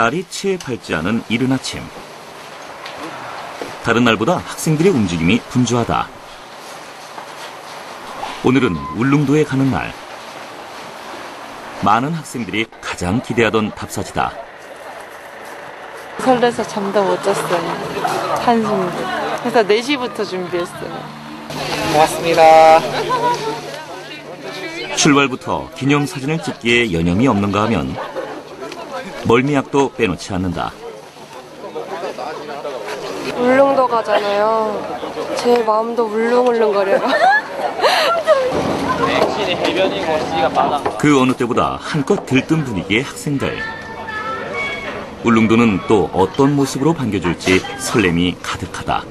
날이 채 밝지 않은 이른 아침. 다른 날보다 학생들의 움직임이 분주하다. 오늘은 울릉도에 가는 날. 많은 학생들이 가장 기대하던 답사지다. 설레서 잠도 못 잤어요. 한숨도. 그래서 4시부터 준비했어요. 고맙습니다. 출발부터 기념사진을 찍기에 여념이 없는가 하면 멀미약도 빼놓지 않는다. 울릉도 가잖아요. 제 마음도 울릉울릉거려요. 확실히 해변이고 시가 많아. 그 어느 때보다 한껏 들뜬 분위기의 학생들. 울릉도는 또 어떤 모습으로 반겨줄지 설렘이 가득하다.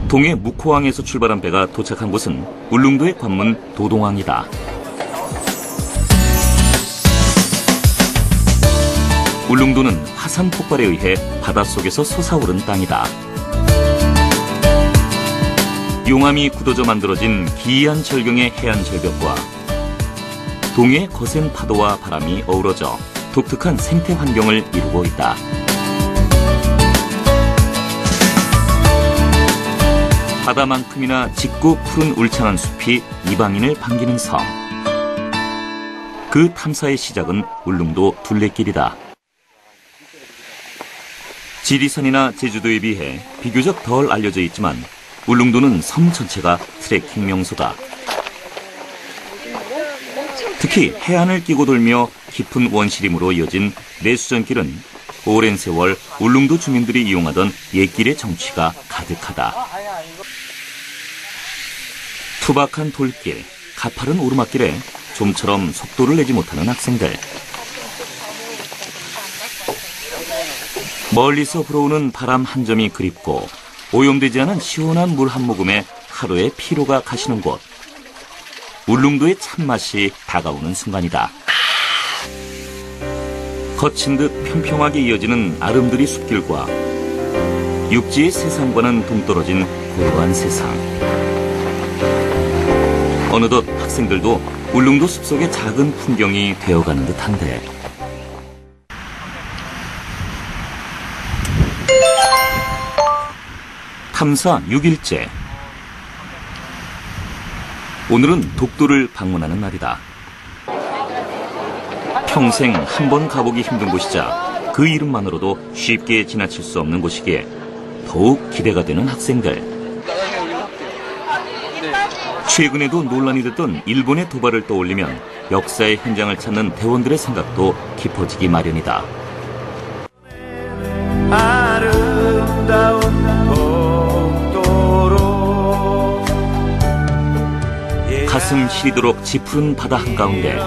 동해 묵호항에서 출발한 배가 도착한 곳은 울릉도의 관문 도동항이다. 울릉도는 화산 폭발에 의해 바닷속에서 솟아오른 땅이다. 용암이 굳어져 만들어진 기이한 절경의 해안 절벽과 동해의 거센 파도와 바람이 어우러져 독특한 생태 환경을 이루고 있다. 바다만큼이나 짙고 푸른 울창한 숲이 이방인을 반기는 섬. 그 탐사의 시작은 울릉도 둘레길이다. 지리산이나 제주도에 비해 비교적 덜 알려져 있지만 울릉도는 섬 전체가 트레킹 명소다. 특히 해안을 끼고 돌며 깊은 원시림으로 이어진 내수전길은 오랜 세월 울릉도 주민들이 이용하던 옛길의 정취가 가득하다. 투박한 돌길, 가파른 오르막길에 좀처럼 속도를 내지 못하는 학생들. 멀리서 불어오는 바람 한 점이 그립고 오염되지 않은 시원한 물 한 모금에 하루의 피로가 가시는 곳. 울릉도의 참맛이 다가오는 순간이다. 거친 듯 평평하게 이어지는 아름드리 숲길과 육지의 세상과는 동떨어진 고요한 세상. 어느덧 학생들도 울릉도 숲속의 작은 풍경이 되어가는 듯한데. 탐사 6일째. 오늘은 독도를 방문하는 날이다. 평생 한 번 가보기 힘든 곳이자 그 이름만으로도 쉽게 지나칠 수 없는 곳이기에 더욱 기대가 되는 학생들. 최근에도 논란이 됐던 일본의 도발을 떠올리면 역사의 현장을 찾는 대원들의 생각도 깊어지기 마련이다. 가슴 시리도록 짙은 바다 한가운데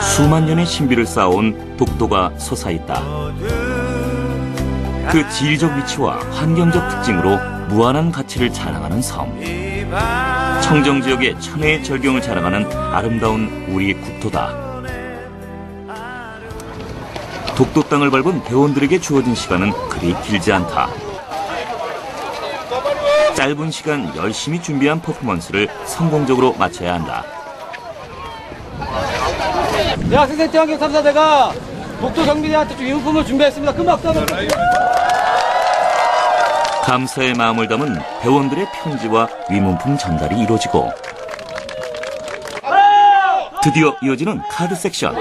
수만 년의 신비를 쌓아온 독도가 솟아있다. 그 지리적 위치와 환경적 특징으로 무한한 가치를 자랑하는 섬. 청정지역의 천혜의 절경을 자랑하는 아름다운 우리 국토다. 독도 땅을 밟은 대원들에게 주어진 시간은 그리 길지 않다. 짧은 시간 열심히 준비한 퍼포먼스를 성공적으로 마쳐야 한다. 네, 학생생 태양경 탐사대가 독도 경비대한테 유품을 준비했습니다. 큰 박수 한번 부탁드립니다. 감사의 마음을 담은 대원들의 편지와 위문품 전달이 이루어지고 드디어 이어지는 카드 섹션.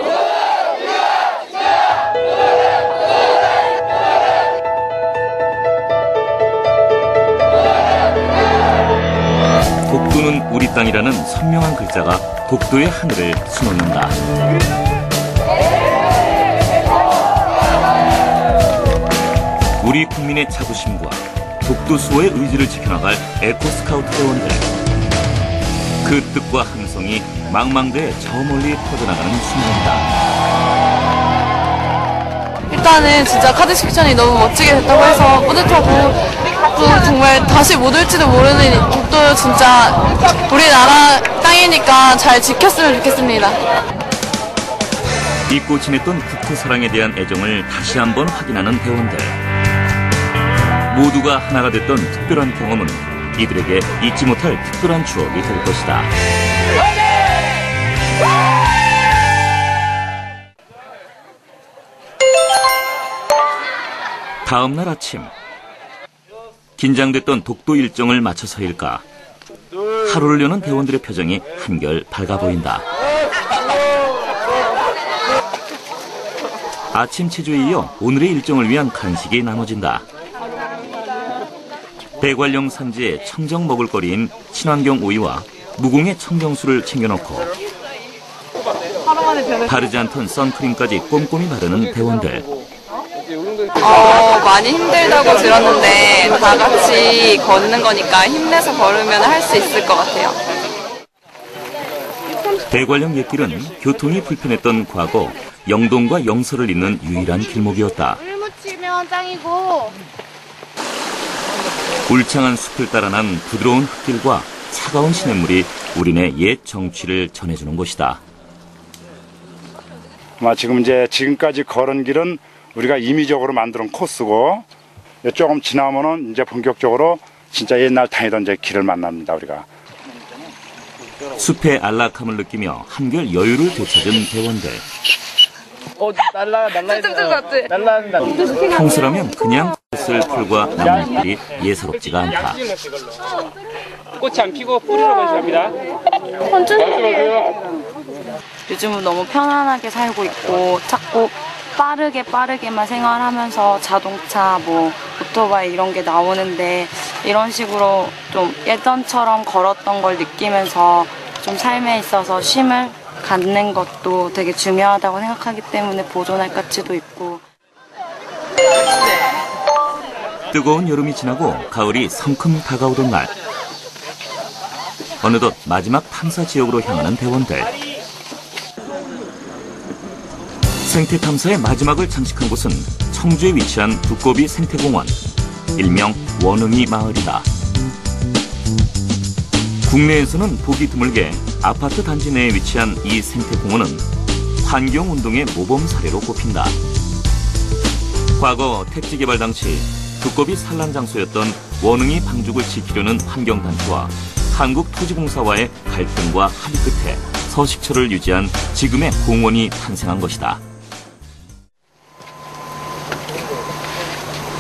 독도는 우리 땅이라는 선명한 글자가 독도의 하늘을 수놓는다. 우리 국민의 자부심과 독도 수호의 의지를 지켜나갈 에코스카우트 대원들. 그 뜻과 함성이 망망대해 저 멀리 퍼져나가는 순간이다. 일단은 진짜 카드 섹션이 너무 멋지게 됐다고 해서 뿌듯하고 또 정말 다시 못 올지도 모르는 독도 진짜 우리나라 땅이니까 잘 지켰으면 좋겠습니다. 잊고 지냈던 국토 사랑에 대한 애정을 다시 한번 확인하는 대원들. 모두가 하나가 됐던 특별한 경험은 이들에게 잊지 못할 특별한 추억이 될 것이다. 다음 날 아침 긴장됐던 독도 일정을 마쳐서일까 하루를 여는 대원들의 표정이 한결 밝아 보인다. 아침 체조에 이어 오늘의 일정을 위한 간식이 나눠진다. 대관령 산지의 청정 먹을거리인 친환경 오이와 무공의 청정수를 챙겨놓고 바르지 않던 선크림까지 꼼꼼히 바르는 대원들. 많이 힘들다고 들었는데 다 같이 걷는 거니까 힘내서 걸으면 할 수 있을 것 같아요. 대관령 옛길은 교통이 불편했던 과거 영동과 영서를 잇는 유일한 길목이었다. 물 묻히면 짱이고. 울창한 숲을 따라 난 부드러운 흙길과 차가운 시냇물이 우리네 옛 정취를 전해주는 곳이다. 지금까지 걸은 길은 우리가 임의적으로 만든 코스고 조금 지나면은 이제 본격적으로 진짜 옛날 다니던 길을 만납니다, 우리가. 숲의 안락함을 느끼며 한결 여유를 되찾은 대원들. 평소라면 그냥 걷을 풀과 나무잎들이 예사롭지가 않다. 꽃이 안 피고 뿌리로 건식합니다. 요즘은 너무 편안하게 살고 있고 자꾸 빠르게만 생활하면서 자동차, 오토바이 이런 게 나오는데 이런 식으로 좀 예전처럼 걸었던 걸 느끼면서 좀 삶에 있어서 쉼을 갖는 것도 되게 중요하다고 생각하기 때문에 보존할 가치도 있고. 뜨거운 여름이 지나고 가을이 성큼 다가오던 날. 어느덧 마지막 탐사 지역으로 향하는 대원들. 생태 탐사의 마지막을 장식한 곳은 청주에 위치한 두꺼비 생태공원, 일명 원흥이 마을이다. 국내에서는 보기 드물게 아파트 단지 내에 위치한 이 생태공원은 환경운동의 모범 사례로 꼽힌다. 과거 택지 개발 당시 두꺼비 산란 장소였던 원흥이 방죽을 지키려는 환경단체와 한국토지공사와의 갈등과 합의 끝에 서식처를 유지한 지금의 공원이 탄생한 것이다.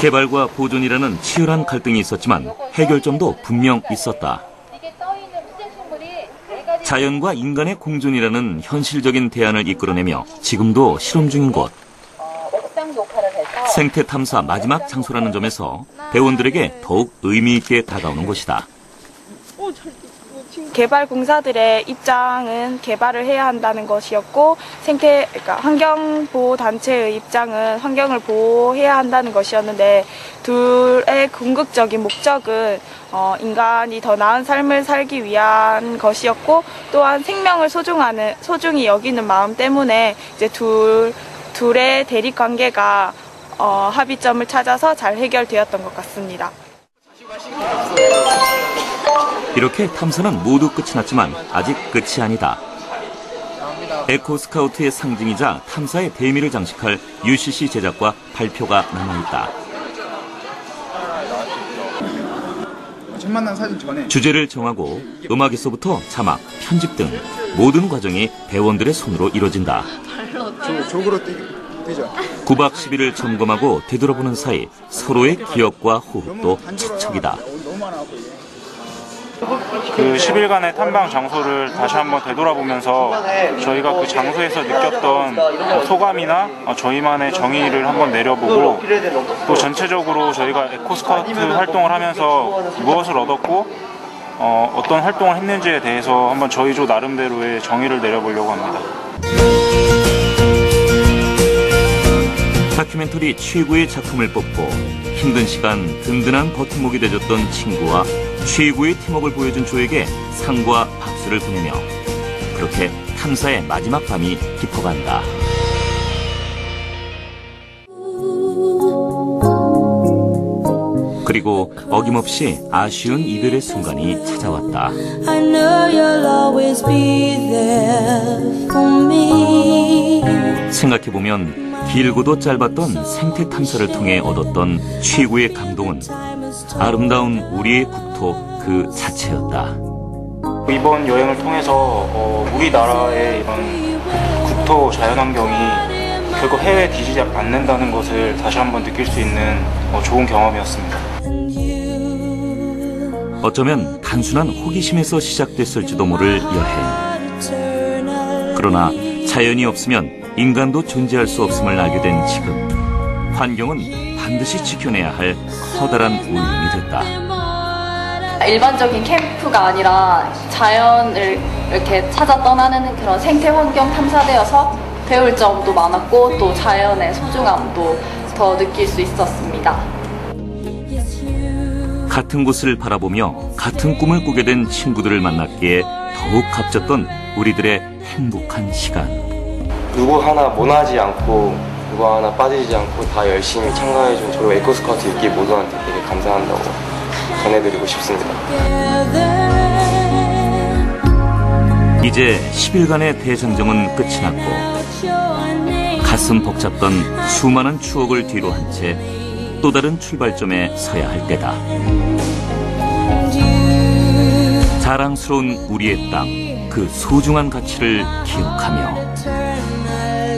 개발과 보존이라는 치열한 갈등이 있었지만 해결점도 분명 있었다. 자연과 인간의 공존이라는 현실적인 대안을 이끌어내며 지금도 실험 중인 곳. 생태 탐사 마지막 장소라는 점에서 대원들에게 더욱 의미 있게 다가오는 곳이다. 개발 공사들의 입장은 개발을 해야 한다는 것이었고 그러니까 환경보호 단체의 입장은 환경을 보호해야 한다는 것이었는데 둘의 궁극적인 목적은 인간이 더 나은 삶을 살기 위한 것이었고 또한 생명을 소중히 여기는 마음 때문에 이제 둘의 대립 관계가 합의점을 찾아서 잘 해결되었던 것 같습니다. 이렇게 탐사는 모두 끝이 났지만 아직 끝이 아니다. 에코스카우트의 상징이자 탐사의 대미를 장식할 UCC 제작과 발표가 남아있다. 첫 만난 사진 전에 주제를 정하고 음악에서부터 자막, 편집 등 모든 과정이 대원들의 손으로 이뤄진다. 조그로 뛰죠. 9박 10일을 점검하고 되돌아보는 사이 서로의 기억과 호흡도 척척이다. 그 10일간의 탐방 장소를 다시 한번 되돌아보면서 저희가 그 장소에서 느꼈던 소감이나 저희만의 정의를 한번 내려보고 또 전체적으로 저희가 에코스카우트 활동을 하면서 무엇을 얻었고 어떤 활동을 했는지에 대해서 한번 저희 조 나름대로의 정의를 내려보려고 합니다. 다큐멘터리 최고의 작품을 뽑고 힘든 시간 든든한 버팀목이 되줬던 친구와 최고의 팀워크를 보여준 조에게 상과 박수를 보내며 그렇게 탐사의 마지막 밤이 깊어간다. 그리고 어김없이 아쉬운 이별의 순간이 찾아왔다. 생각해보면 길고도 짧았던 생태 탐사를 통해 얻었던 최고의 감동은 아름다운 우리의 국토 그 자체였다. 이번 여행을 통해서 우리나라의 이런 국토 자연환경이 결국 해외에 뒤지지 않는다는 것을 다시 한번 느낄 수 있는 좋은 경험이었습니다. 어쩌면 단순한 호기심에서 시작됐을지도 모를 여행. 그러나 자연이 없으면 인간도 존재할 수 없음을 알게 된 지금, 환경은 반드시 지켜내야 할 커다란 울림이 됐다. 일반적인 캠프가 아니라 자연을 이렇게 찾아 떠나는 그런 생태 환경 탐사되어서 배울 점도 많았고 또 자연의 소중함도 더 느낄 수 있었습니다. 같은 곳을 바라보며 같은 꿈을 꾸게 된 친구들을 만났기에 더욱 값졌던 우리들의 행복한 시간. 누구 하나 모나지 않고 누구 하나 빠지지 않고 다 열심히 참가해준 저희 에코스카우트 6기 모두한테 되게 감사한다고 전해드리고 싶습니다. 이제 10일간의 대장정은 끝이 났고 가슴 벅찼던 수많은 추억을 뒤로 한 채 또 다른 출발점에 서야 할 때다. 자랑스러운 우리의 땅, 그 소중한 가치를 기억하며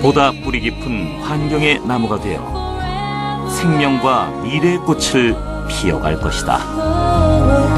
보다 뿌리 깊은 환경의 나무가 되어 생명과 미래의 꽃을 피워갈 것이다.